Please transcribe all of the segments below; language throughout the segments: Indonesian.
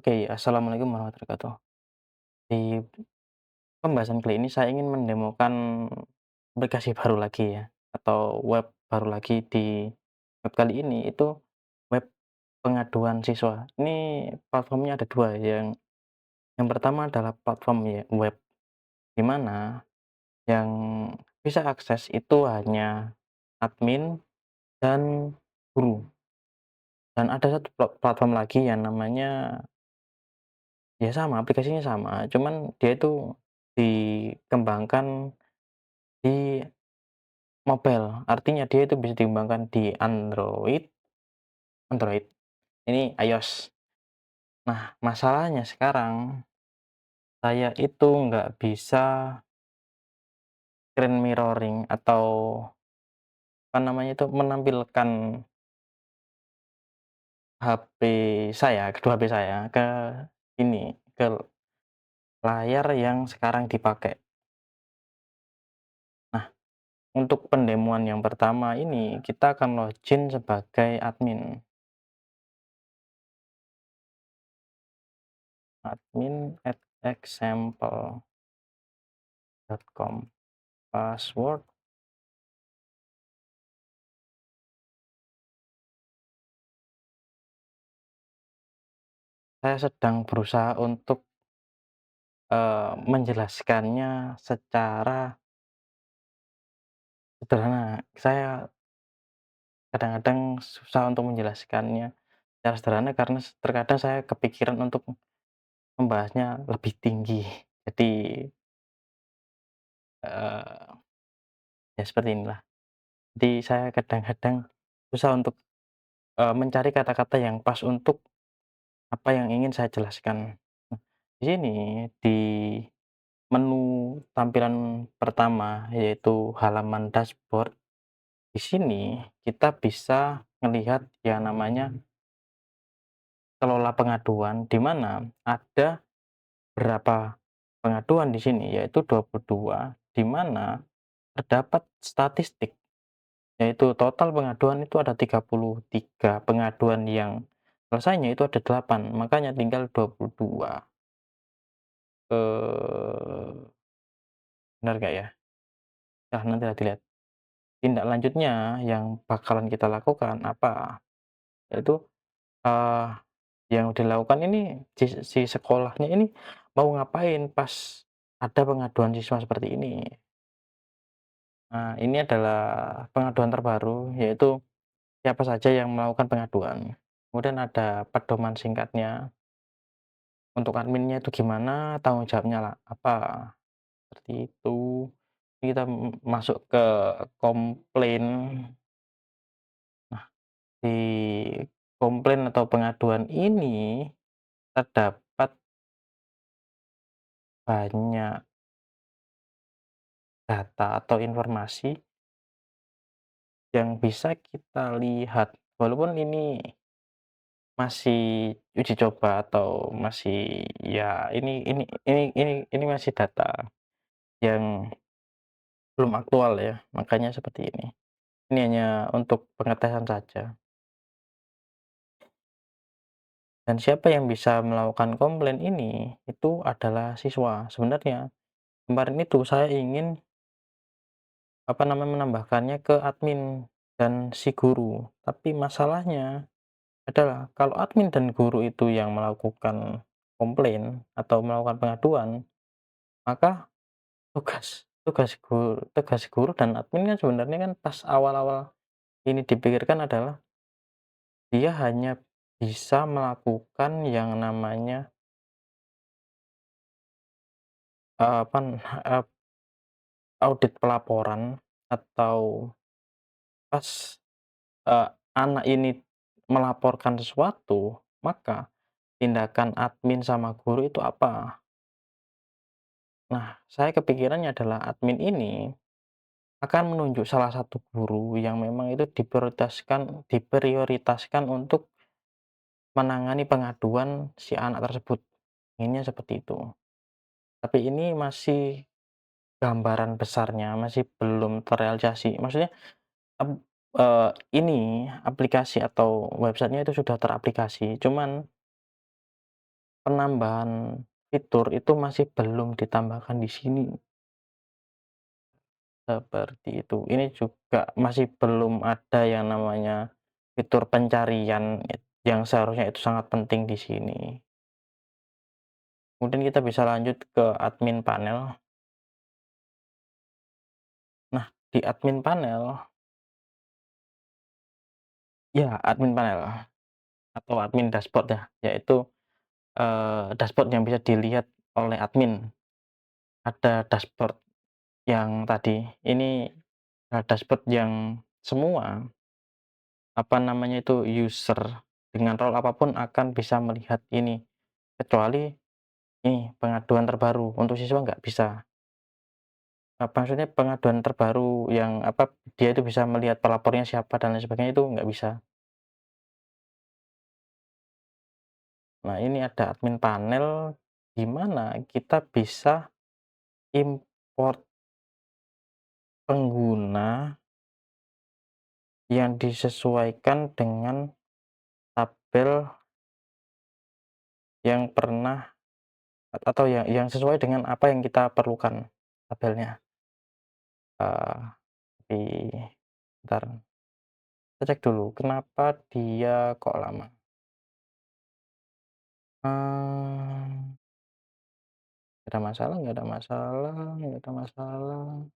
Oke, assalamualaikum warahmatullahi wabarakatuh. Di pembahasan kali ini saya ingin mendemokan aplikasi baru lagi ya, atau web baru lagi di web kali ini itu web pengaduan siswa. Ini platformnya ada dua, yang pertama adalah platform ya web, di mana yang bisa akses itu hanya admin dan guru. Dan ada satu platform lagi yang namanya ya sama, aplikasinya sama, cuman dia itu dikembangkan di mobile, artinya dia itu bisa dikembangkan di Android Android, ini iOS. Nah, masalahnya sekarang saya itu nggak bisa screen mirroring atau apa namanya itu, menampilkan HP saya, kedua HP saya ke ini, ke layar yang sekarang dipakai. Nah, untuk pendemoan yang pertama ini kita akan login sebagai admin. Admin@example.com, password saya sedang berusaha untuk, menjelaskannya secara sederhana. Saya kadang-kadang susah untuk menjelaskannya secara sederhana karena terkadang saya kepikiran untuk membahasnya lebih tinggi. Jadi, eee, ya seperti inilah. Jadi saya kadang-kadang susah untuk, mencari kata-kata yang pas untuk apa yang ingin saya jelaskan. Nah, di sini di menu tampilan pertama yaitu halaman dashboard. Di sini kita bisa melihat yang namanya kelola pengaduan, di mana ada berapa pengaduan di sini, yaitu 22, di mana terdapat statistik, yaitu total pengaduan itu ada 33 pengaduan yang selesainya itu ada 8, makanya tinggal 22. Benar nggak ya? Nah, nantilah dilihat. Tindak lanjutnya yang bakalan kita lakukan apa, yaitu, eee yang dilakukan ini si sekolahnya ini mau ngapain pas ada pengaduan siswa seperti ini. Nah, ini adalah pengaduan terbaru, yaitu siapa saja yang melakukan pengaduan. Kemudian ada pedoman singkatnya, untuk adminnya itu gimana, tanggung jawabnya lah apa, seperti itu. Ini kita masuk ke komplain. Nah, di komplain atau pengaduan ini terdapat banyak data atau informasi yang bisa kita lihat, walaupun ini masih uji coba atau masih ya ini masih data yang belum aktual ya, makanya seperti ini. Ini hanya untuk pengetesan saja. Dan siapa yang bisa melakukan komplain ini, itu adalah siswa. Sebenarnya kemarin itu saya ingin, apa namanya, menambahkannya ke admin dan si guru, tapi masalahnya adalah kalau admin dan guru itu yang melakukan komplain atau melakukan pengaduan, maka tugas guru dan admin kan sebenarnya kan pas awal-awal ini dipikirkan adalah dia hanya bisa melakukan yang namanya, apa, eee, audit pelaporan atau pas, anak ini melaporkan sesuatu, maka tindakan admin sama guru itu apa? Nah, saya kepikirannya adalah admin ini akan menunjuk salah satu guru yang memang itu diprioritaskan untuk menangani pengaduan si anak tersebut, inginnya seperti itu. Tapi ini masih gambaran besarnya, masih belum terrealisasi. Maksudnya, ep ini aplikasi atau websitenya itu sudah teraplikasi, cuman penambahan fitur itu masih belum ditambahkan di sini, seperti itu. Ini juga masih belum ada yang namanya fitur pencarian yang seharusnya itu sangat penting di sini. Kemudian kita bisa lanjut ke admin panel. Nah, di admin panel ya admin panel atau admin dashboard ya, yaitu, dashboard yang bisa dilihat oleh admin. Ada dashboard yang tadi, ini, dashboard yang semua, apa namanya itu, user dengan role apapun akan bisa melihat ini, kecuali ini pengaduan terbaru, untuk siswa nggak bisa. Maksudnya pengaduan terbaru yang, apa, dia itu bisa melihat pelapornya siapa dan lain sebagainya itu nggak bisa. Nah, ini ada admin panel, di mana kita bisa import pengguna yang disesuaikan dengan tabel yang pernah atau yang sesuai dengan apa yang kita perlukan tabelnya. Tapi bentar, kita cek dulu kenapa dia kok lama. Nggak ada masalah nggak ada masalah nggak ada masalah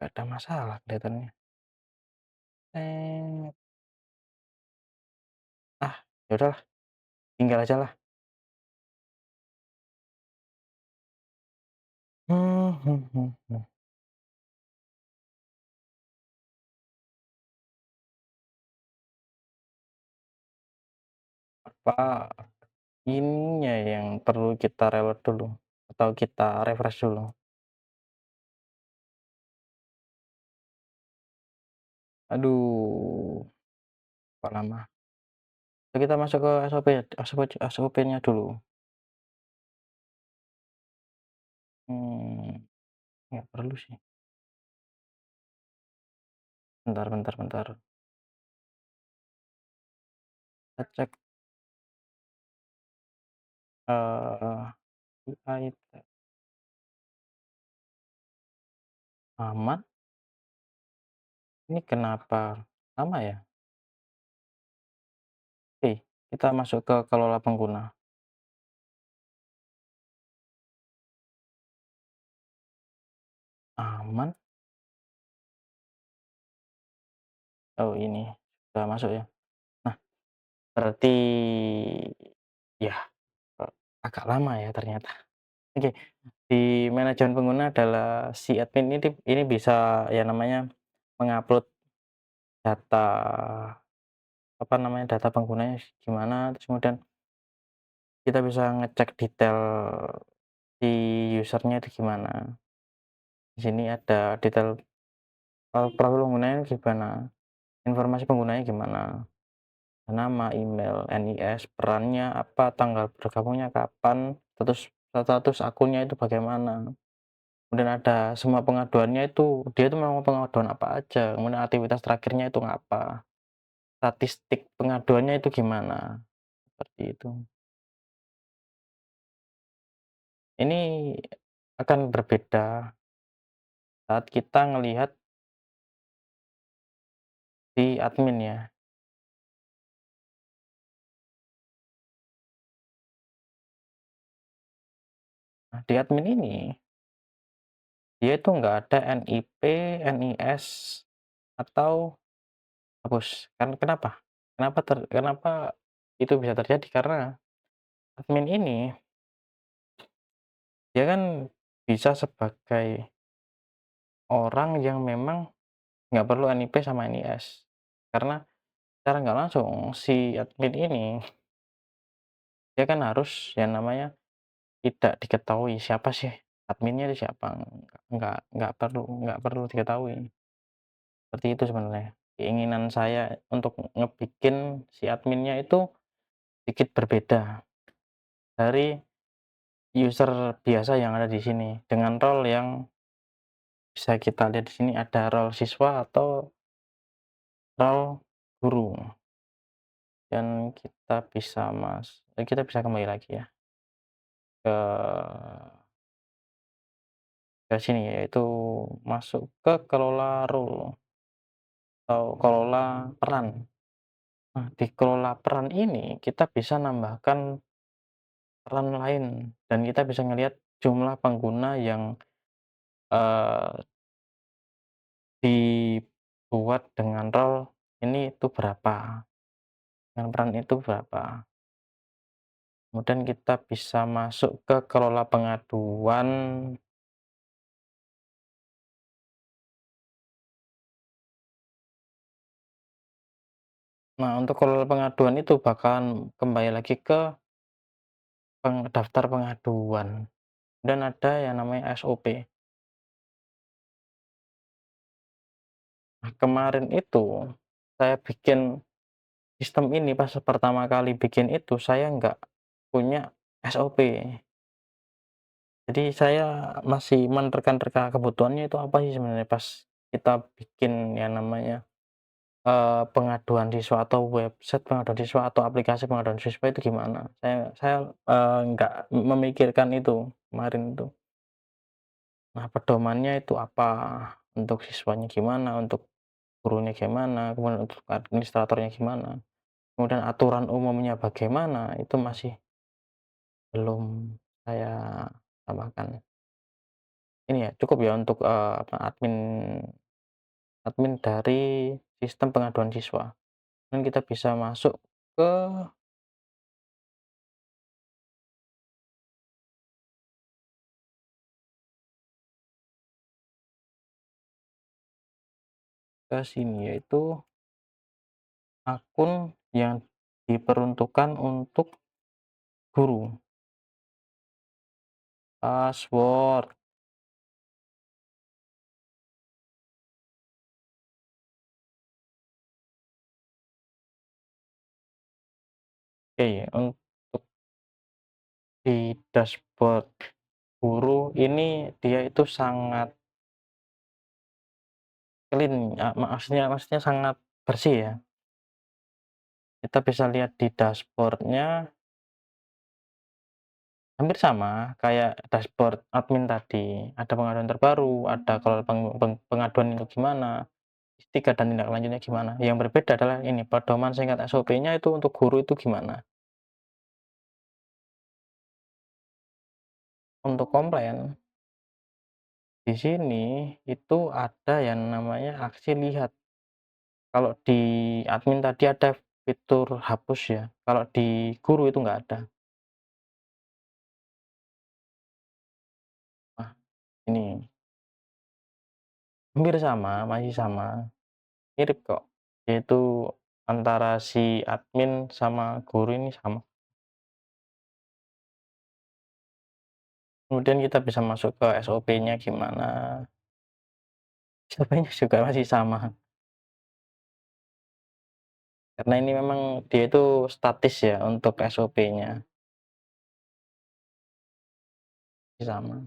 nggak ada masalah kelihatannya. Eh, ya udahlah, tinggal aja lah. Apa ininya yang perlu kita reload dulu atau kita refresh dulu? Aduh, kok lama. Kita masuk ke SOP-nya dulu. Mmm, nggak perlu sih. Bentar bentar bentar. Kita cek, UI aman. Ini kenapa lama ya? Oke, kita masuk ke kelola pengguna. Aman. Oh ini, sudah masuk ya. Nah, berarti ya, eee, agak lama ya ternyata. Oke, di manajemen pengguna adalah si admin ini bisa ya namanya mengupload data, apa namanya, data penggunanya gimana, terus kemudian kita bisa ngecek detail si user-nya itu gimana. Di sini ada detail, profil penggunanya gimana, informasi penggunanya gimana, nama, email, NIS, perannya apa, tanggal bergabungnya kapan, status status akunnya itu bagaimana. Kemudian ada semua pengaduannya itu, dia itu mau pengaduan apa aja, kemudian aktivitas terakhirnya itu apa, statistik pengaduannya itu gimana, seperti itu. Ini akan berbeda saat kita ngelihat di admin ya. Nah, di admin ini, dia itu nggak ada NIP, NIS, atau hapus. Kan kenapa? Kenapa itu bisa terjadi? Karena admin ini, dia kan bisa sebagai orang yang memang nggak perlu NIP sama NIS. Karena secara nggak langsung si admin ini, dia kan harus yang namanya tidak diketahui siapa sih adminnya itu siapa, nggak perlu diketahui. Seperti itu sebenarnya. Keinginan saya untuk ngebikin si adminnya itu sedikit berbeda dari user biasa yang ada di sini, dengan role yang bisa kita lihat di sini ada role siswa atau role guru, dan kita bisa kita bisa kembali lagi ya ke sini, yaitu masuk ke kelola role atau kelola peran. Nah, di kelola peran ini kita bisa nambahkan peran lain dan kita bisa ngelihat jumlah pengguna yang, eee, dibuat dengan role ini itu berapa, dengan peran itu berapa. Kemudian kita bisa masuk ke kelola pengaduan. Nah, untuk kelola pengaduan itu bakalan kembali lagi ke daftar pengaduan dan ada yang namanya SOP. Nah, kemarin itu saya bikin sistem ini pas pertama kali bikin itu saya nggak punya SOP. Jadi saya masih menerka-nerka kebutuhannya itu apa sih sebenarnya pas kita bikin yang namanya, pengaduan siswa atau website pengaduan siswa atau aplikasi pengaduan siswa itu gimana. Saya, nggak memikirkan itu kemarin itu. Nah, pedomannya itu apa, untuk siswanya gimana, untuk gurunya gimana, kemudian untuk administratornya gimana, kemudian aturan umumnya bagaimana, itu masih belum saya tambahkan. Ini ya, cukup ya untuk, apa, admin admin dari sistem pengaduan siswa. Dan kita bisa masuk ke sini, yaitu akun yang diperuntukkan untuk guru. Password, oke, untuk di dashboard guru ini dia itu sangat clean, maksudnya sangat bersih ya. Kita bisa lihat di dashboard-nya hampir sama kayak dashboard admin tadi, ada pengaduan terbaru, ada kalau pengaduan itu gimana, tiga dan tindak lanjutnya gimana. Yang berbeda adalah ini, pedoman singkat SOP-nya itu untuk guru itu gimana. Untuk komplain, di sini itu ada yang namanya aksi lihat. Kalau di admin tadi ada fitur hapus ya, kalau di guru itu nggak ada. Nah, ini hampir sama, masih sama, mirip kok. Yaitu antara si admin sama guru ini sama. Kemudian kita bisa masuk ke SOP-nya gimana, SOP-nya juga masih sama, karena ini memang dia itu statis ya untuk SOP-nya, sama,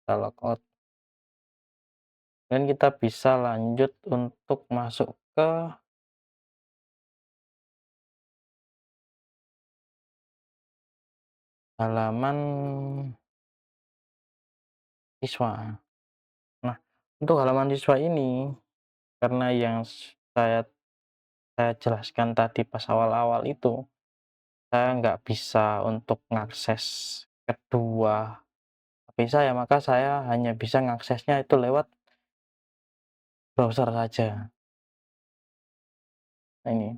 kita logout. Dan kita bisa lanjut untuk masuk ke halaman siswa. Nah, untuk halaman siswa ini, karena yang saya jelaskan tadi pas awal-awal itu, saya nggak bisa untuk ngakses kedua HP saya, maka saya hanya bisa ngaksesnya itu lewat browser saja. Nah ini,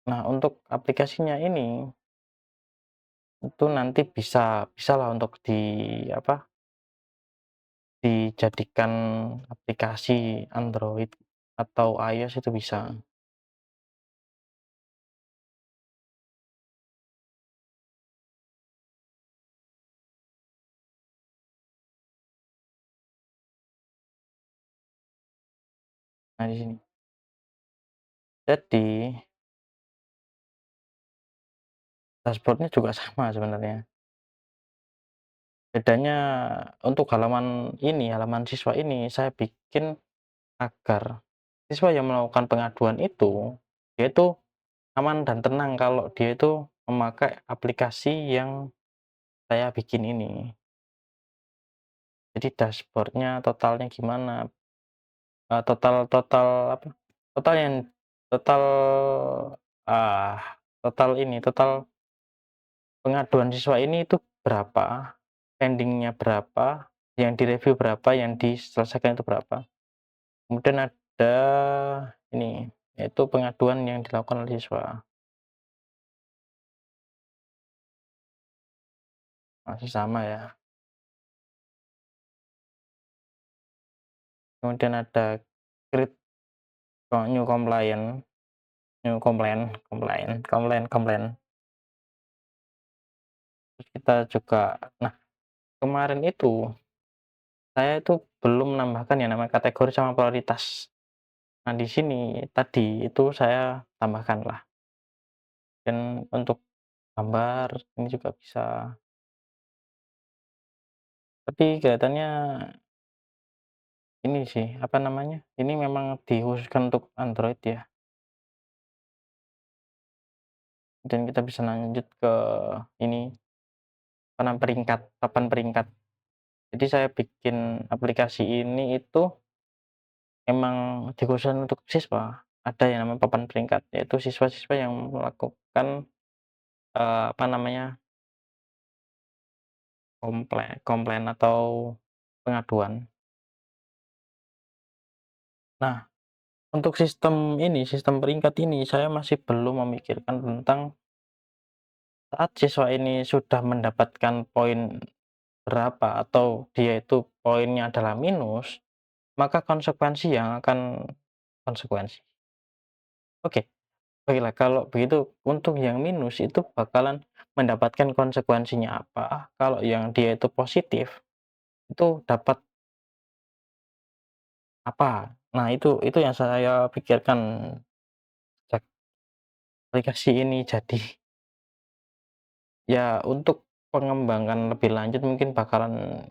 nah untuk aplikasinya ini, itu nanti bisalah untuk apa, dijadikan aplikasi Android atau iOS itu bisa. Nah di sini. Jadi dashboard-nya juga sama sebenarnya. Bedanya untuk halaman ini, halaman siswa ini saya bikin agar siswa yang melakukan pengaduan itu, dia itu aman dan tenang kalau dia itu memakai aplikasi yang saya bikin ini. Jadi dashboard-nya totalnya gimana, total total apa, total yang total, ah, total ini, total pengaduan siswa ini itu berapa, pending-nya berapa, yang direview berapa, yang diselesaikan itu berapa. Kemudian ada ini, yaitu pengaduan yang dilakukan oleh siswa, masih sama ya. Kemudian ada create new complaint, complaint. Terus kita juga, nah, kemarin itu saya itu belum menambahkan yang namanya kategori sama prioritas. Nah, di sini tadi itu saya tambahkanlah, dan untuk gambar ini juga bisa, tapi kelihatannya ini sih, apa namanya, ini memang dikhususkan untuk Android ya, dan kita bisa lanjut ke ini, papan peringkat. Jadi saya bikin aplikasi ini itu emang dikhususkan untuk siswa. Ada yang namanya papan peringkat, yaitu siswa-siswa yang melakukan, apa namanya, komplain atau pengaduan. Nah, untuk sistem peringkat ini saya masih belum memikirkan tentang saat siswa ini sudah mendapatkan poin berapa atau dia itu poinnya adalah minus, maka konsekuensi. Oke, baiklah kalau begitu untuk yang minus itu bakalan mendapatkan konsekuensinya apa, kalau yang dia itu positif, itu dapat apa. Nah, itu yang saya pikirkan sejak aplikasi ini jadi. Ya, untuk pengembangan lebih lanjut mungkin bakalan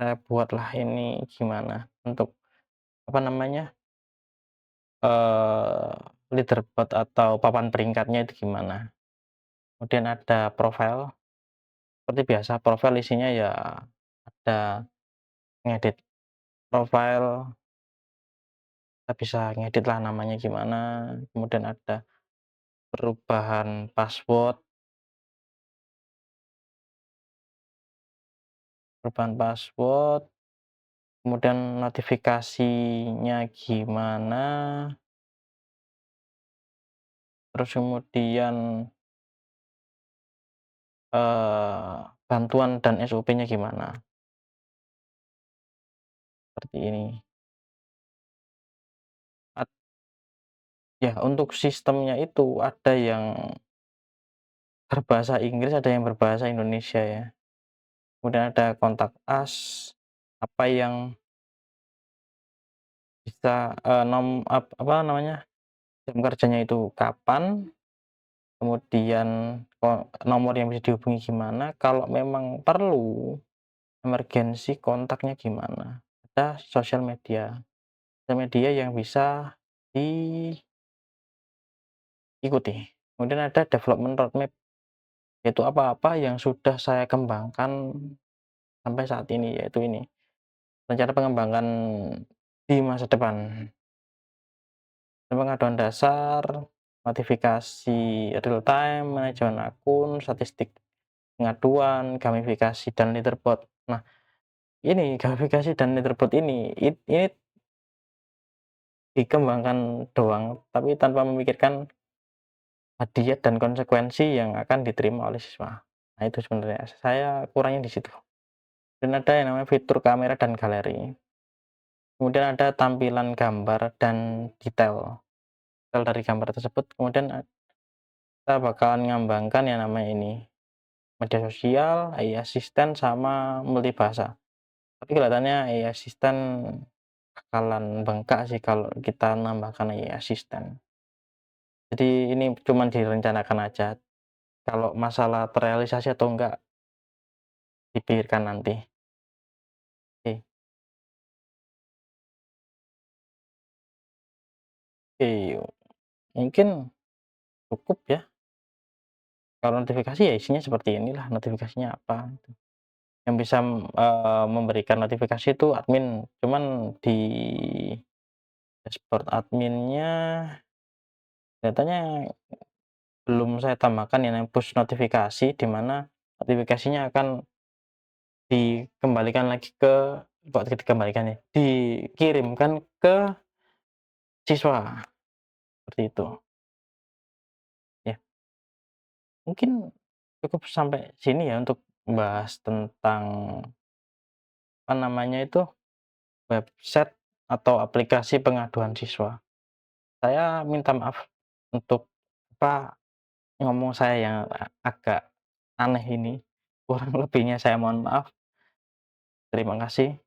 saya buatlah ini gimana, untuk apa namanya, leaderboard atau papan peringkatnya itu gimana. Kemudian ada profile, seperti biasa profile isinya ya ada ngedit profile, kita bisa ngeditlah namanya gimana, kemudian ada perubahan password, kemudian notifikasinya gimana, terus kemudian, bantuan dan SOP-nya gimana, seperti ini. Ya, untuk sistemnya itu ada yang berbahasa Inggris, ada yang berbahasa Indonesia ya. Kemudian ada kontak us, apa yang bisa, apa namanya, jam kerjanya itu kapan, kemudian nomor yang bisa dihubungi gimana, kalau memang perlu emergensi kontaknya gimana. Ada sosial media yang bisa diikuti. Kemudian ada development roadmap, yaitu apa-apa yang sudah saya kembangkan sampai saat ini, yaitu ini, rencana pengembangan di masa depan. Pengaduan dasar, notifikasi real time, manajemen akun, statistik pengaduan, gamifikasi dan leaderboard. Nah, ini gamifikasi dan leaderboard ini dikembangkan doang, tapi tanpa memikirkan hadiah dan konsekuensi yang akan diterima oleh siswa. Nah, itu sebenarnya saya kurangnya di situ. Dan ada yang namanya fitur kamera dan galeri. Kemudian ada tampilan gambar dan detail dari gambar tersebut. Kemudian kita bakalan ngembangkan yang namanya ini, media sosial, AI assistant, sama multibahasa. Tapi kelihatannya AI assistant bakalan bengkak sih kalau kita nambahkan AI assistant. Jadi ini cuman direncanakan aja, kalau masalah terrealisasi atau enggak dipikirkan nanti. Oke. Oke, mungkin cukup ya, kalau notifikasi ya isinya seperti inilah, notifikasinya apa gitu. Yang bisa, memberikan notifikasi itu admin, cuman di dashboard adminnya kelihatannya belum saya tambahkan yang push notifikasi, di mana notifikasinya akan dikembalikan lagi kok dikembalikan ya, dikirimkan ke siswa, seperti itu. Ya, mungkin cukup sampai sini ya untuk membahas tentang, apa namanya itu, website atau aplikasi pengaduan siswa. Saya minta maaf untuk, apa, ngomong saya yang agak aneh ini, kurang lebihnya saya mohon maaf. Terima kasih.